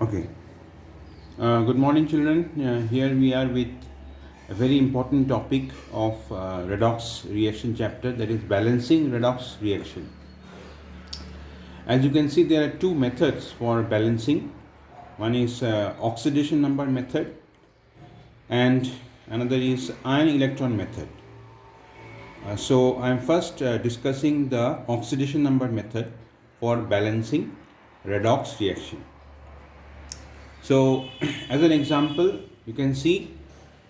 Okay. Good morning, children. Here we are with a very important topic of redox reaction chapter, that is balancing redox reaction. As you can see, there are two methods for balancing. One is oxidation number method, and another is ion electron method. So I am first discussing the oxidation number method for balancing redox reaction. So, as an example, you can see,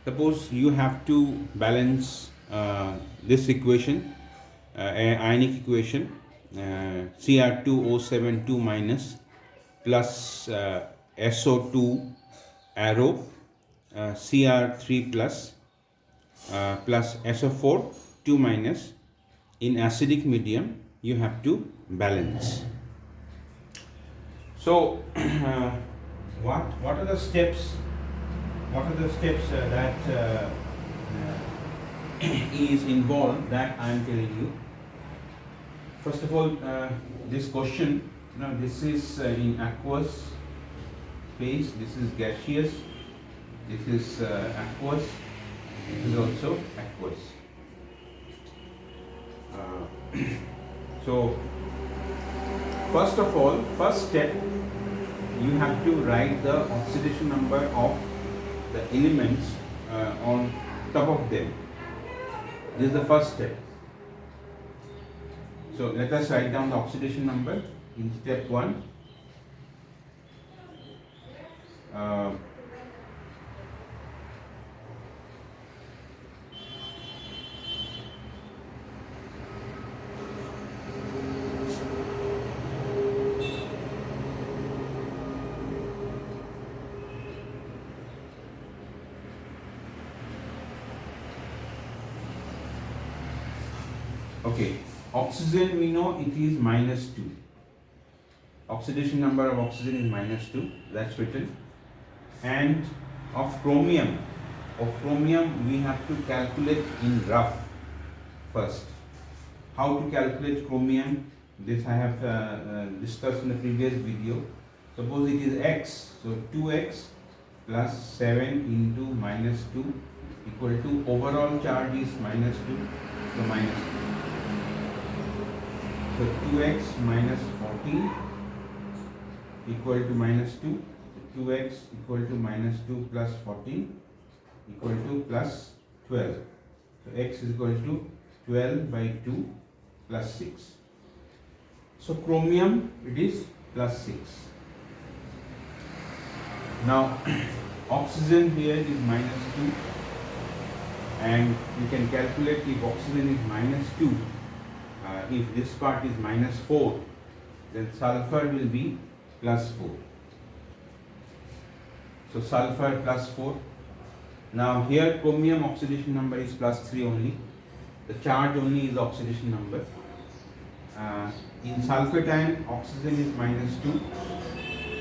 suppose you have to balance this equation, ionic equation, Cr2O72 minus plus SO2 arrow Cr3 plus plus SO4 2 minus in acidic medium. You have to balance. So, what are the steps? What are the steps that is involved that I am telling you? First of all, this question. Now, this is in aqueous phase. This is gaseous. This is aqueous. This is also aqueous. So, first of all, first step, you have to write the oxidation number of the elements on top of them. This is the first step. So let us write down the oxidation number in step 1. Okay, oxygen, we know it is -2. Oxidation number of oxygen is -2, that's written. And of chromium we have to calculate in rough first. How to calculate chromium? This I have discussed in the previous video. Suppose it is x, so 2x plus 7 into -2 equal to, overall charge is -2, so -2. So 2x minus 14 equal to -2. 2x equal to -2 plus 14 equal to plus 12. So x is equal to 12 by 2 plus 6. So chromium, it is plus 6. Now oxygen here is -2, and you can calculate if oxygen is -2. If this part is -4, then sulfur will be +4. So sulfur +4. Now here chromium oxidation number is +3 only. The charge only is the oxidation number. In sulfatine, oxygen is -2,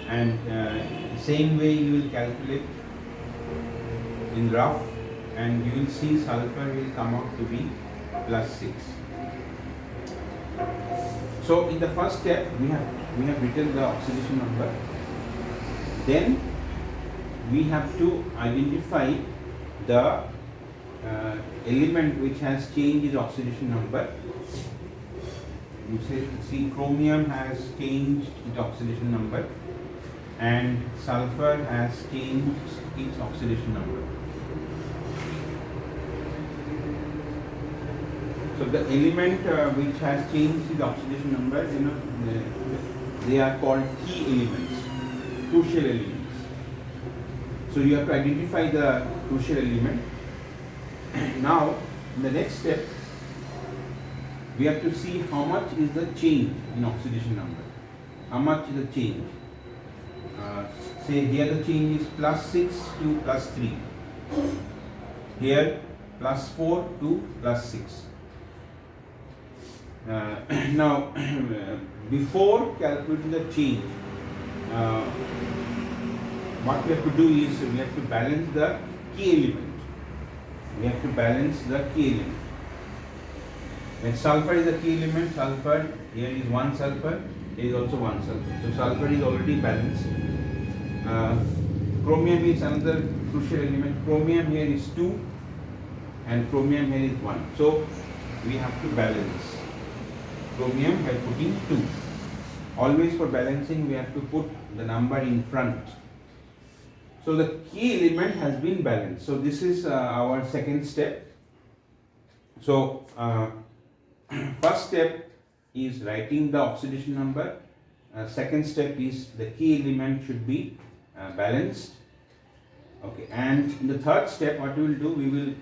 and same way you will calculate in rough, and you will see sulfur will come out to be +6. So in the first step, we have written the oxidation number. Then we have to identify the element which has changed its oxidation number. You see chromium has changed its oxidation number, and sulfur has changed its oxidation number. So the element which has changed the oxidation number, they are called key elements, crucial elements. So you have to identify the crucial element. Now, in the next step, we have to see how much is the change in oxidation number. How much is the change? Say here the change is +6 to +3. Here +4 to +6. Now, before calculating the change, what we have to do is we have to balance the key element. We have to balance the key element. When sulfur is the key element, sulfur, here is one sulfur, here is also one sulfur. So sulfur is already balanced. uh, chromium is another crucial element. Chromium here is 2 and chromium here is 1. So we have to balance chromium by putting 2. Always for balancing we have to put the number in front. So the key element has been balanced. So this is our second step. So first step is writing the oxidation number. Second step is the key element should be balanced. Okay, and in the third step, what we will do, we will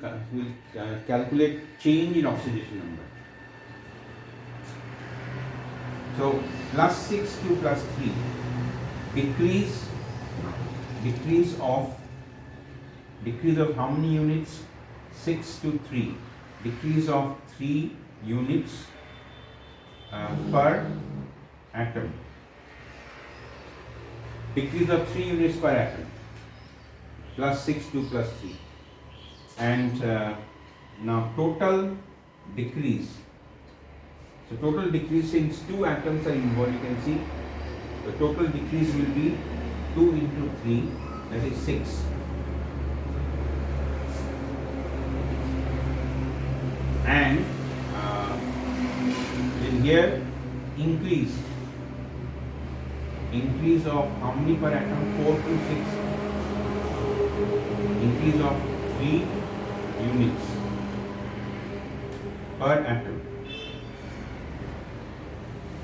calculate change in oxidation number. So plus 6 to plus 3, decrease of how many units? 6 to 3, decrease of 3 units per atom. Decrease of 3 units per atom. Plus 6 to plus 3. And now total decrease. So total decrease, since 2 atoms are involved, you can see the total decrease will be 2 into 3, that is 6. And in here increase of how many per atom? 4 to 6. Increase of 3 units per atom,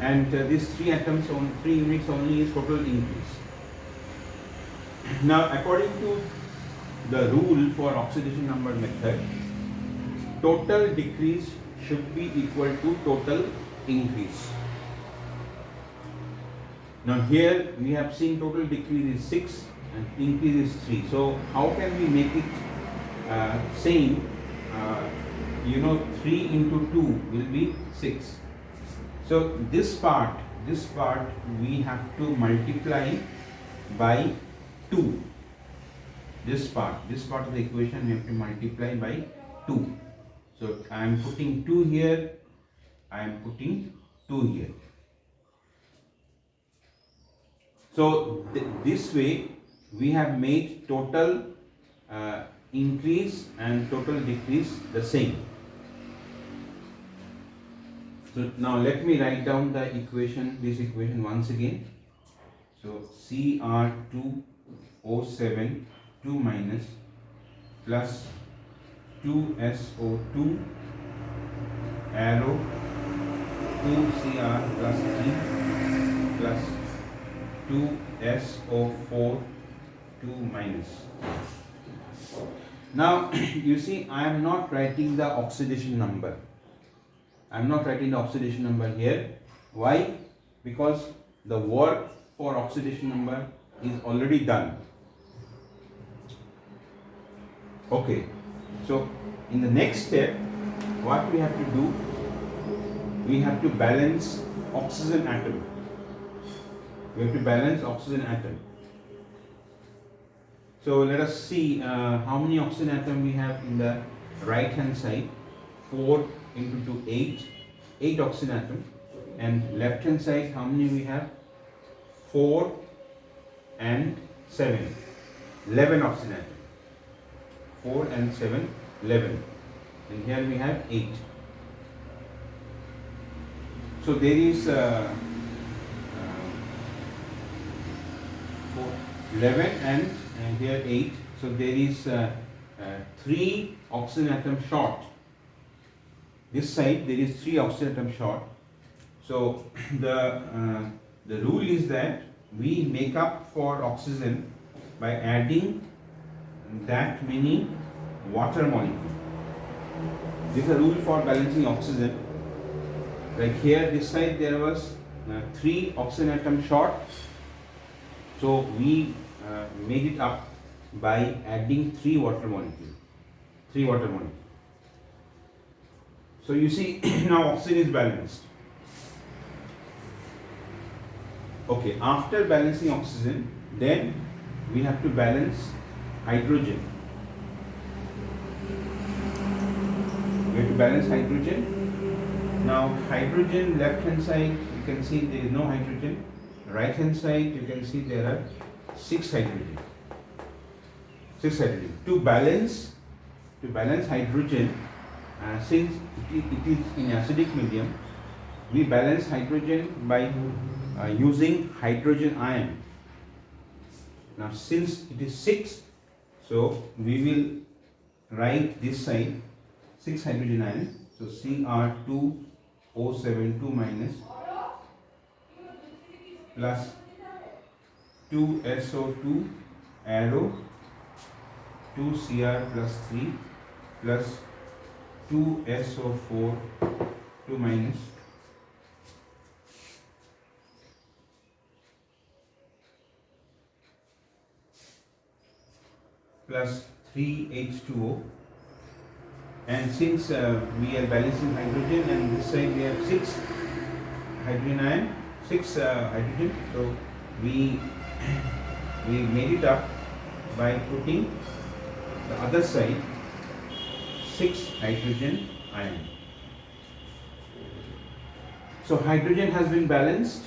and these 3 atoms on 3 units only is total increase. Now according to the rule for oxidation number method, total decrease should be equal to total increase. Now here we have seen total decrease is 6 and increase is 3. So how can we make it same? 3 into 2 will be 6. So this part we have to multiply by 2. This part of the equation we have to multiply by 2. So I am putting 2 here, I am putting 2 here. So this way we have made total increase and total decrease the same. So now let me write down the equation, this equation once again. So Cr2O7 2 minus plus 2SO2 arrow 2Cr plus 3 plus 2SO4 2 minus. Now you see I am not writing the oxidation number. I am not writing the oxidation number here. Why? Because the work for oxidation number is already done. Okay, so in the next step what we have to do, we have to balance oxygen atom. We have to balance oxygen atom. So let us see how many oxygen atom we have in the right hand side. 4 into 2, 8 oxygen atom, and left hand side how many we have? 4 and 7, 11 oxygen atom. 4 and 7, 11, and here we have 8. So there is 11 and here 8. So there is 3 oxygen atom short. This side there is 3 oxygen atom short. So the rule is that we make up for oxygen by adding that many water molecules. This is a rule for balancing oxygen. Like here, this side there was 3 oxygen atom short. So we made it up by adding 3 water molecules. 3 water molecules. So you see now oxygen is balanced. Okay, after balancing oxygen, then we have to balance hydrogen. We have to balance hydrogen. Now hydrogen, left hand side you can see there is no hydrogen. Right hand side you can see there are 6 hydrogen. 6 hydrogen. To balance hydrogen, since it is in acidic medium, we balance hydrogen by using hydrogen ion. Now since it is 6, so we will write this side 6 hydrogen ion. So Cr2O72 minus plus 2SO2 arrow 2Cr plus 3 plus 2SO4 2 minus plus 3H2O, and since we are balancing hydrogen and this side we have 6 hydrogen ion, 6 hydrogen, so we made it up by putting the other side 6 hydrogen ion. So hydrogen has been balanced.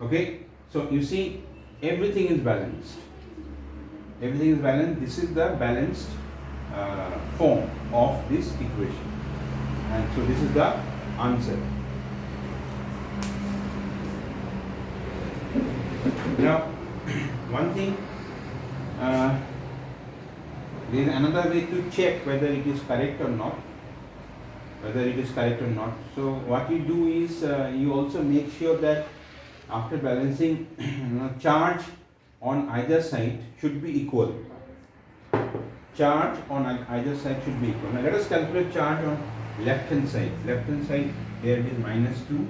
Okay, so you see everything is balanced. Everything is balanced. This is the balanced form of this equation, and so this is the answer. Now, one thing, there is another way to check whether it is correct or not. So what you do is you also make sure that after balancing, charge on either side should be equal. Charge on either side should be equal. Now let us calculate charge on left hand side. Left hand side, here it is -2,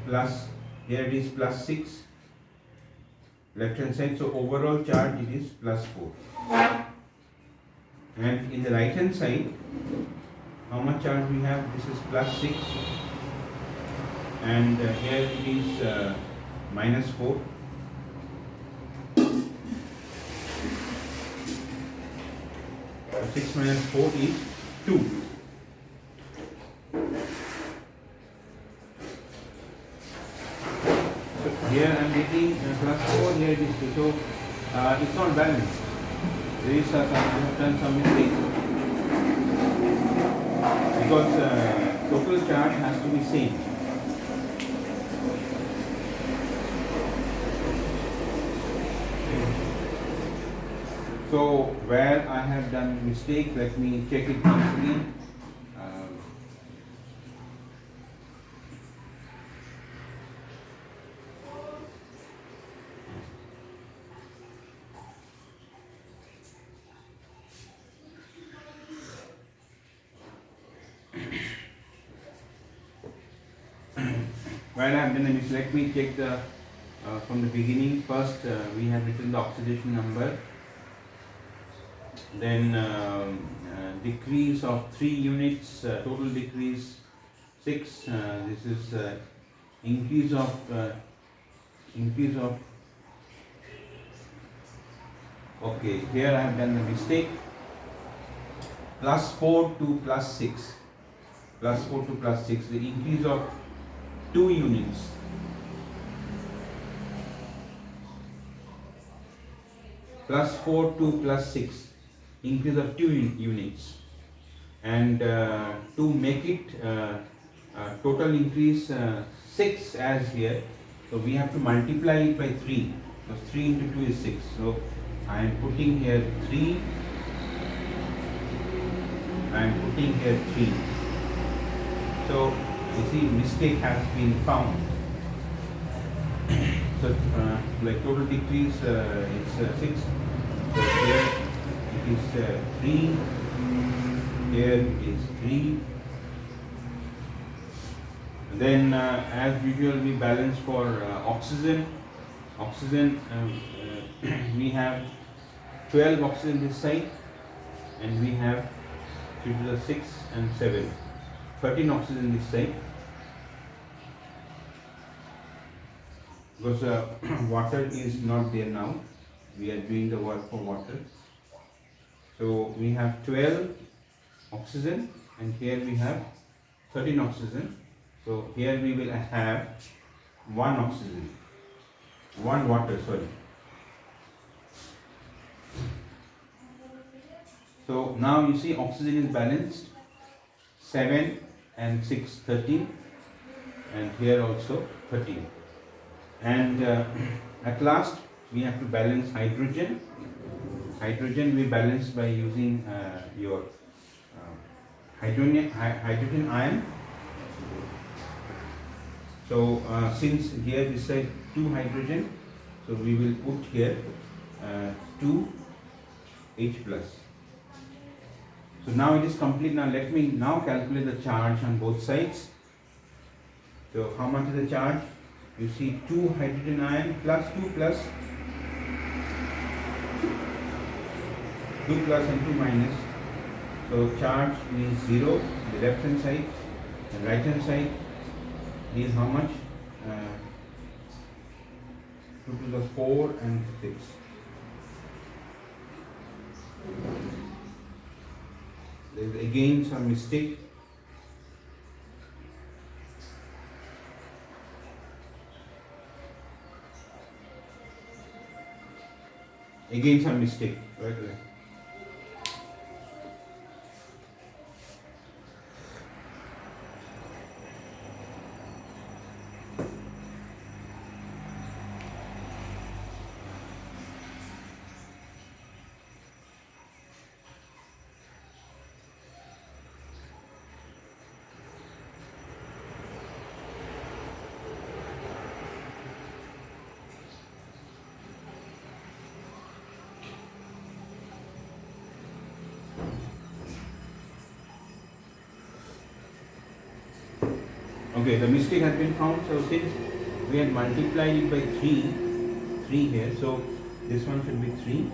plus here it is +6. Left hand side, so overall charge it is +4. And in the right hand side, how much charge we have? This is +6, and here it is -4. So 6 minus 4 is 2. So here I am getting +4, here it is 2. So it's not balanced. There is I have done some mistake, because total charge has to be same. So where I have done mistake, let me check it once again. Where I have done a mistake, let me check the from the beginning. First, we have written the oxidation number. Then decrease of 3 units, total decrease 6. This is increase of okay, here I have done the mistake. +4 to +6, +4 to +6, the increase of 2 units. +4 to +6, increase of 2 units, and to make it total increase 6 as here, so we have to multiply it by 3. So 3 into 2 is 6. So I am putting here 3. I am putting here 3. So you see, mistake has been found. So like total decrease is 6. So here it is 3. Here it is 3. Then as usual we balance for oxygen. We have 12 oxygen this side, and we have 3 to the 6 and 7, 13 oxygen this side, because water is not there now. We are doing the work for water. So we have 12 oxygen, and here we have 13 oxygen. So here we will have 1 oxygen. 1 water, sorry. So now you see oxygen is balanced, 7 and 6, 13, and here also 13. And at last we have to balance hydrogen. Hydrogen we balance by using your hydrogen ion. So since here we said 2 hydrogen, so we will put here 2 H plus. So now it is complete. Now let me now calculate the charge on both sides. So how much is the charge? You see 2 hydrogen ion plus 2 plus, 2 plus and 2 minus. So charge is 0, the left hand side, and right hand side is how much? 2 to the 4 and 6. There is again some mistake. Again some mistake. Right. Okay, the mistake has been found. So since we had multiplied it by 3 here, so this one should be 3.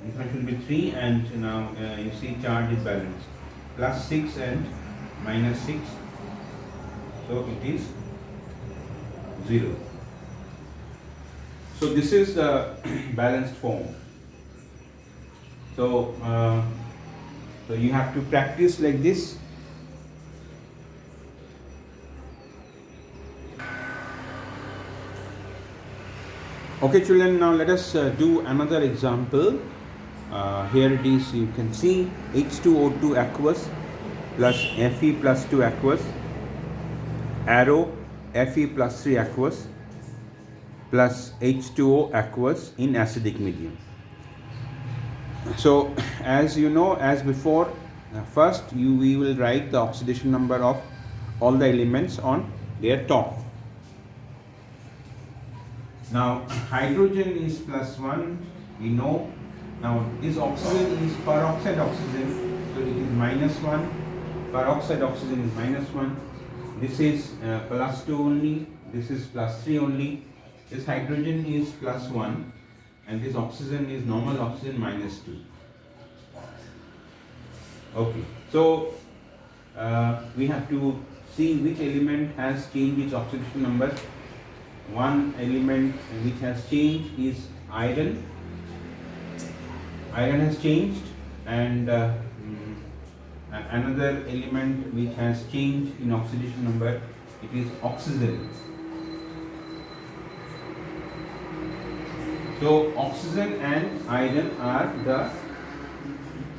This one should be 3, and now you see charge is balanced. Plus 6 and minus 6, so it is 0. So this is the balanced form. So so you have to practice like this. Okay children, now let us do another example. Here it is, you can see H2O2 aqueous plus Fe plus 2 aqueous, arrow Fe plus 3 aqueous plus H2O aqueous in acidic medium. So as you know, as before, first we will write the oxidation number of all the elements on their top. Now hydrogen is plus 1, we know. Now this oxygen is peroxide oxygen, so it is minus 1. Peroxide oxygen is minus 1. This is plus 2 only, this is plus 3 only. This hydrogen is plus 1, and this oxygen is normal oxygen minus 2. Okay, so we have to see which element has changed its oxidation number. One element which has changed is iron. Iron has changed, and another element which has changed in oxidation number, it is oxygen. So oxygen and iron are the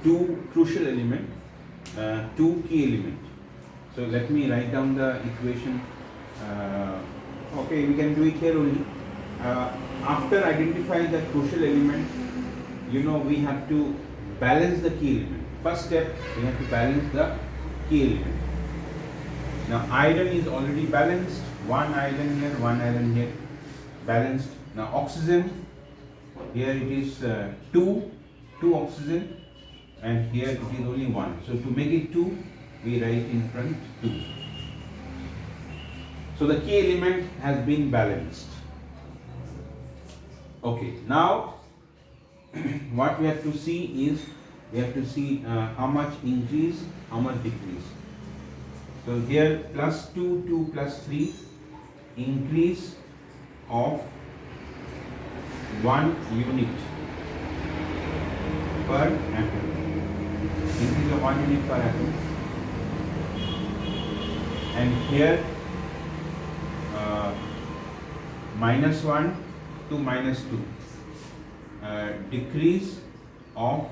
two crucial elements, two key elements. So let me write down the equation. Okay, we can do it here only. After identifying the crucial element, you know, we have to balance the key element. First step, we have to balance the key element. Now iron is already balanced. One iron here, one iron here, balanced. Now oxygen, here it is 2 oxygen, and here it is only 1. So to make it 2, we write in front 2. So the key element has been balanced. Okay, now what we have to see is, we have to see how much increase, how much decrease. So here plus 2, 2 plus 3, increase of 1 unit per atom. Increase of 1 unit per atom. And here minus 1 to minus 2, decrease of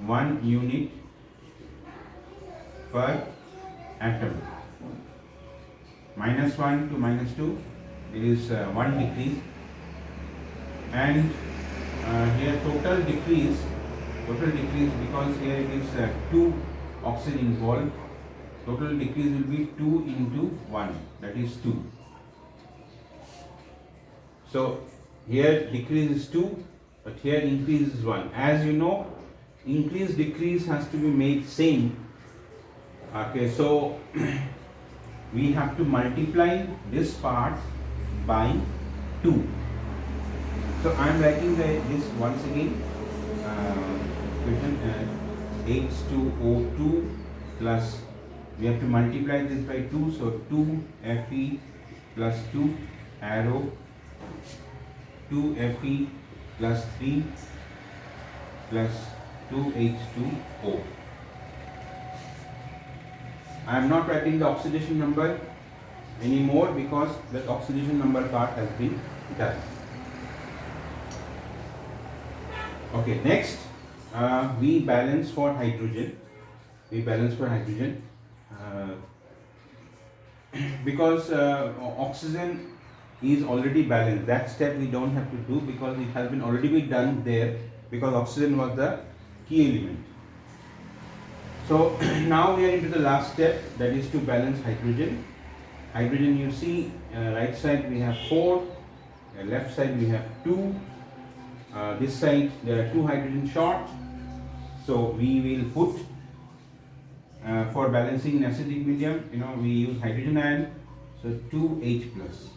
1 unit per atom. Minus 1 to minus 2 is 1 decrease, and here total decrease because here it is 2 oxygen involved. Total decrease will be 2 into 1, that is 2. So here decrease is 2, but here increase is 1. As you know, increase decrease has to be made same. Okay, so we have to multiply this part by 2. So I am writing this once again. Equation H2O2 plus, we have to multiply this by 2, so 2 Fe plus 2 arrow 2 Fe plus 3 plus 2 H2O. I am not writing the oxidation number anymore because the oxidation number part has been done. Okay, next we balance for hydrogen. Because oxygen is already balanced. That step we don't have to do because it has been already been done there, because oxygen was the key element. So now we are into the last step, that is to balance hydrogen. Hydrogen, you see, right side we have 4, left side we have 2. This side there are 2 hydrogen short, so we will put for balancing in acidic medium, we use hydrogen ion, so 2H plus.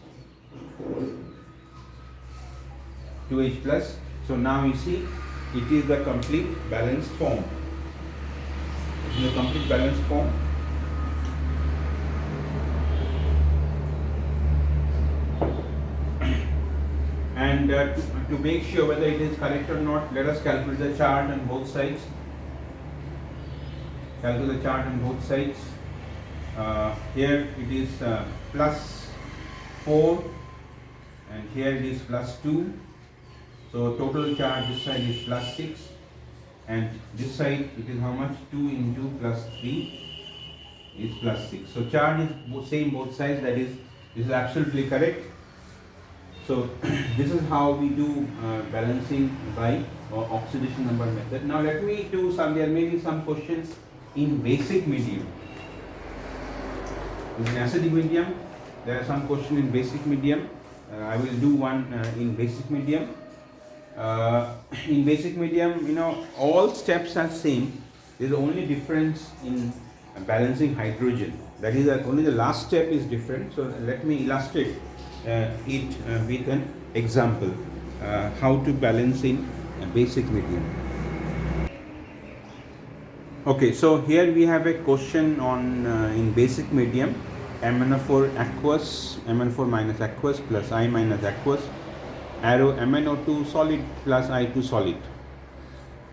2H plus. So now you see it is the complete balanced form. It is the complete balanced form. And to make sure whether it is correct or not, let us calculate the charge on both sides. Calculate the charge on both sides. Here it is plus 4, and here it is plus 2. So total charge this side is plus 6, and this side it is how much? 2 into plus 3 is plus 6. So charge is same both sides, that is, this is absolutely correct. So this is how we do balancing by oxidation number method. Now let me do some, there may be some questions in basic medium. In acidic medium, there are some questions in basic medium. I will do one in basic medium. In basic medium, all steps are same. There is only difference in balancing hydrogen. That is only the last step is different. So let me illustrate it with an example, how to balance in basic medium. Okay, so here we have a question on in basic medium, MnO4 aqueous, Mn4 minus aqueous plus I minus aqueous, arrow MnO2 solid plus I2 solid.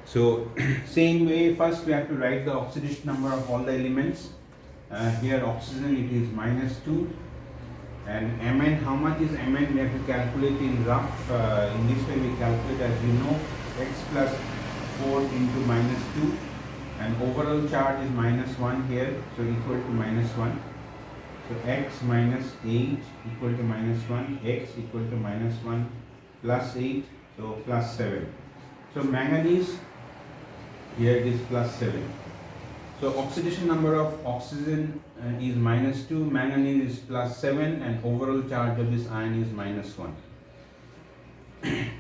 So same way, first we have to write the oxidation number of all the elements. Here oxygen, it is minus 2, and Mn, how much is Mn? We have to calculate in rough. In this way we calculate, as you know, x plus 4 into minus 2, and overall charge is minus 1 here, so equal to minus 1. So x minus 8 equal to minus 1, x equal to minus 1 plus 8, so plus 7. So manganese, here it is plus 7. So oxidation number of oxygen is minus 2, manganese is plus 7, and overall charge of this ion is minus 1.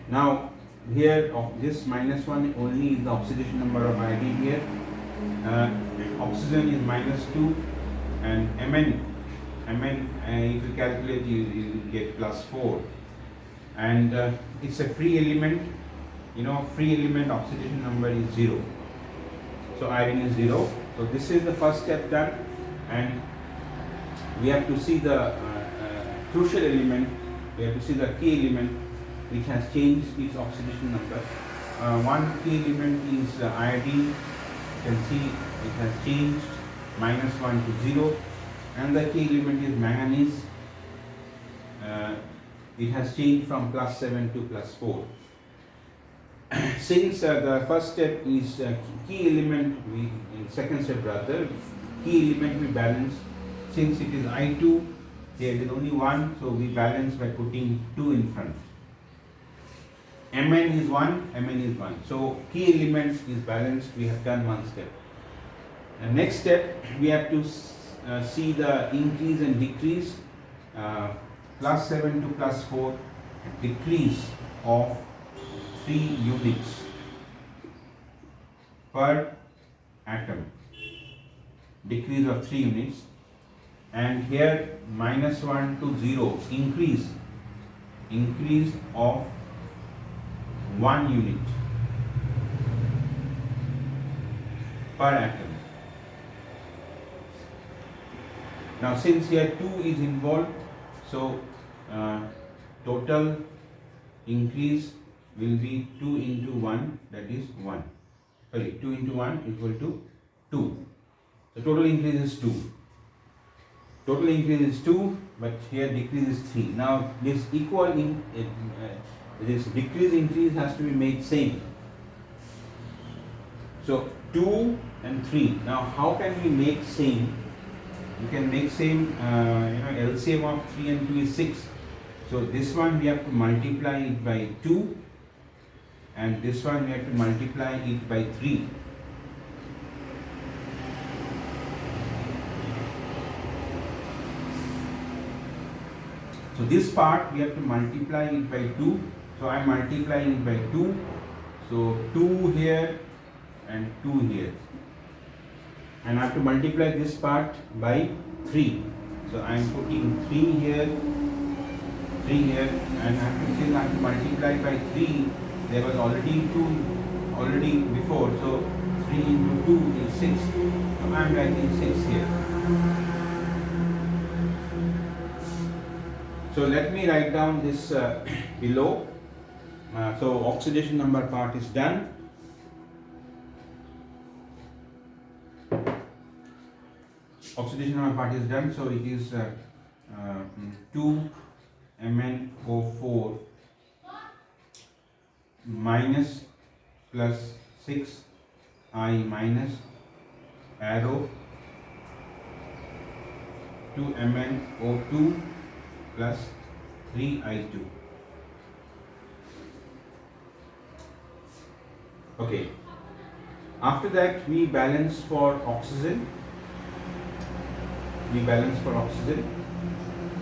Now here this minus 1 only is the oxidation number of iodine here. Oxygen is minus 2, and Mn if you calculate, you get plus 4, and it's a free element. Free element oxidation number is 0, so iodine is 0. So this is the first step done, and we have to see the crucial element, we have to see the key element which has changed its oxidation number. One key element is iodine. You can see it has changed -1 to 0, and the key element is manganese. it has changed from plus 7 to plus 4. Since the first step is key element, in second step rather, key element we balance. Since it is I2, there is only 1, so we balance by putting 2 in front. Mn is 1, Mn is 1. So key element is balanced, we have done one step. And next step, we have to see the increase and decrease, plus 7 to plus 4, decrease of 3 units per atom, decrease of 3 units, and here minus 1 to 0, increase of 1 unit per atom. Now since here 2 is involved, so total increase will be 2 into 1, that is 1. Sorry, 2 into 1 equal to 2. The total increase is 2. Total increase is 2, but here decrease is 3. Now this this decrease increase has to be made same. So 2 and 3. Now how can we make same? You can make same, LCM of 3 and 2 is 6. So this one we have to multiply it by 2, and this one we have to multiply it by 3. So this part we have to multiply it by 2. So I am multiplying it by 2. So 2 here and 2 here. And I have to multiply this part by 3. So I am putting 3 here, and since I have to multiply by 3, there was already 2 before, so 3 into 2 is 6. So I am writing 6 here. So let me write down this below. So oxidation number part is done. Oxidation number part is done. So it is 2 MnO4 minus plus 6 I minus arrow 2 MnO2 plus 3I2. Okay. After that we balance for oxygen.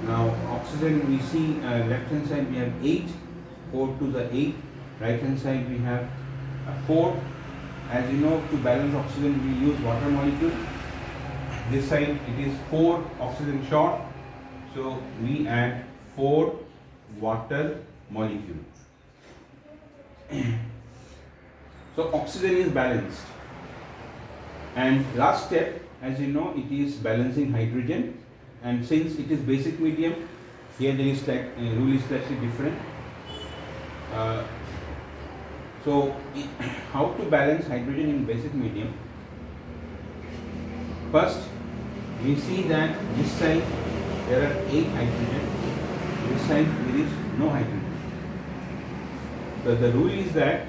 Now oxygen we see left hand side we have 8, 4 to the 8. Right hand side we have 4. As you know, to balance oxygen we use water molecule. This side it is 4 oxygen short. So we add 4 water molecule. So oxygen is balanced. And last step, as you know, it is balancing hydrogen. And since it is basic medium, here there is rule is slightly different. So how to balance hydrogen in basic medium? First, we see that this side there are 8 hydrogen, this side there is no hydrogen. So the rule is that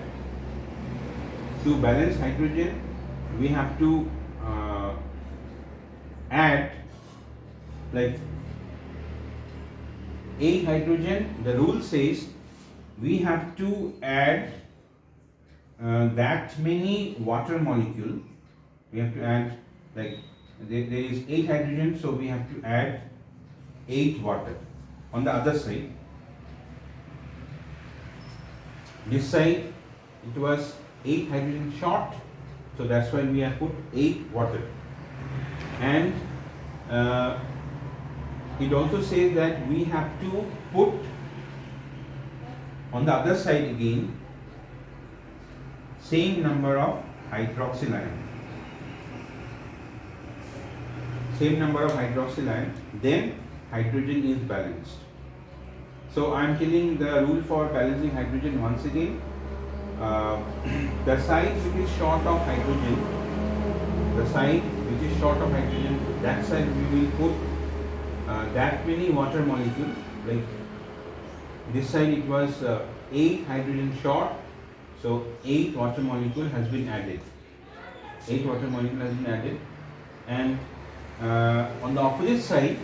to balance hydrogen, we have to add like 8 hydrogen. The rule says we have to add that many water molecule. We have to add like there is 8 hydrogen, so we have to add 8 water. On the other side, this side it was 8 hydrogen short, so that's why we have put 8 water. And it also says that we have to put on the other side again same number of hydroxyl ion. Then hydrogen is balanced. So I am telling the rule for balancing hydrogen once again. The side which is short of hydrogen, that side we will put that many water molecule, like This side it was 8 hydrogen short, so 8 water molecule has been added. 8 water molecule has been added, and on the opposite side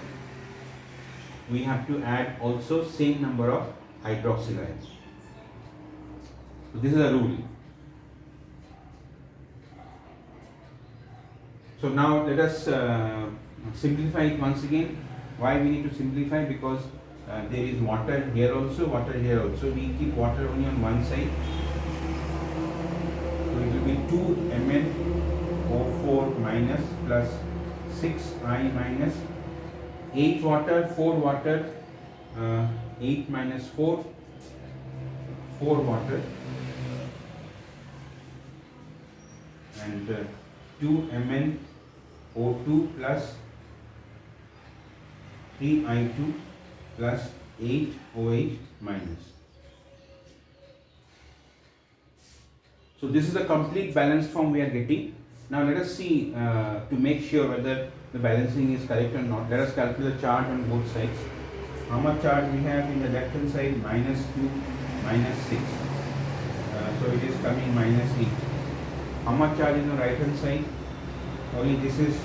we have to add also same number of hydroxyl ions. So this is a rule. So now let us simplify it once again. Why we need to simplify? Because there is water here also, water here also. We keep water only on one side. So it will be 2 MnO4 minus plus 6I minus 8 water, 4 water, 8 minus 4, 4 water, and 2 MnO2 plus 3I2 plus 8OH minus. So this is the complete balance form we are getting. Now let us see to make sure whether the balancing is correct or not. Let us calculate the charge on both sides. How much charge we have in the left hand side? -2, -6. So it is coming -8. How much charge in the right hand side? Only this is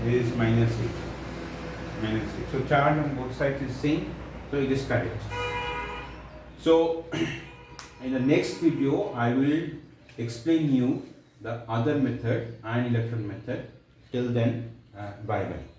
-6. -6. So charge on both sides is same. So it is correct. So in the next video I will explain you the other method, ion electron method. Till then, bye bye.